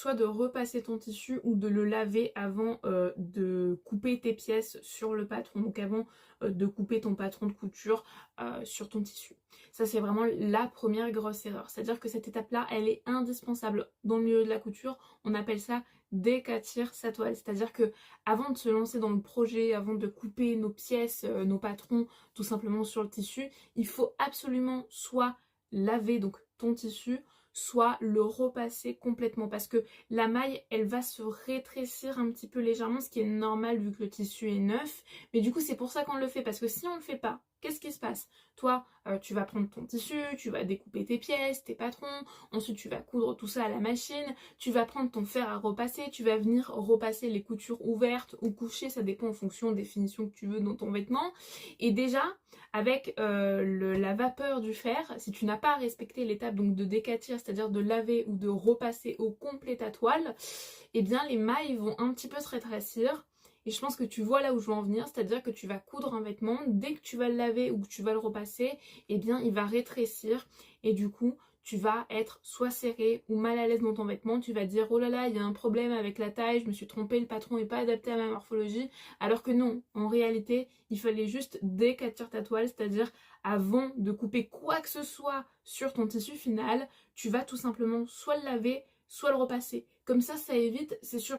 soit de repasser ton tissu ou de le laver avant de couper tes pièces sur le patron, donc avant de couper ton patron de couture sur ton tissu. Ça c'est vraiment la première grosse erreur, c'est-à-dire que cette étape-là, elle est indispensable dans le milieu de la couture. On appelle ça décatir sa toile, c'est-à-dire que avant de se lancer dans le projet, avant de couper nos pièces, nos patrons tout simplement sur le tissu, il faut absolument soit laver donc ton tissu, soit le repasser complètement, parce que la maille elle va se rétrécir un petit peu légèrement, ce qui est normal vu que le tissu est neuf, mais du coup c'est pour ça qu'on le fait, parce que si on le fait pas, qu'est-ce qui se passe? Toi, tu vas prendre ton tissu, tu vas découper tes pièces, tes patrons, ensuite tu vas coudre tout ça à la machine, tu vas prendre ton fer à repasser, tu vas venir repasser les coutures ouvertes ou couchées, ça dépend en fonction des finitions que tu veux dans ton vêtement, et déjà avec la vapeur du fer, si tu n'as pas respecté l'étape donc de décatir, c'est-à-dire de laver ou de repasser au complet ta toile, eh bien les mailles vont un petit peu se rétrécir. Et je pense que tu vois là où je veux en venir, c'est-à-dire que tu vas coudre un vêtement, dès que tu vas le laver ou que tu vas le repasser, eh bien il va rétrécir et du coup tu vas être soit serré ou mal à l'aise dans ton vêtement, tu vas dire oh là là il y a un problème avec la taille, je me suis trompée, le patron n'est pas adapté à ma morphologie, alors que non, en réalité il fallait juste décatir ta toile, c'est-à-dire avant de couper quoi que ce soit sur ton tissu final, tu vas tout simplement soit le laver, soit le repasser. Comme ça évite, c'est sûr,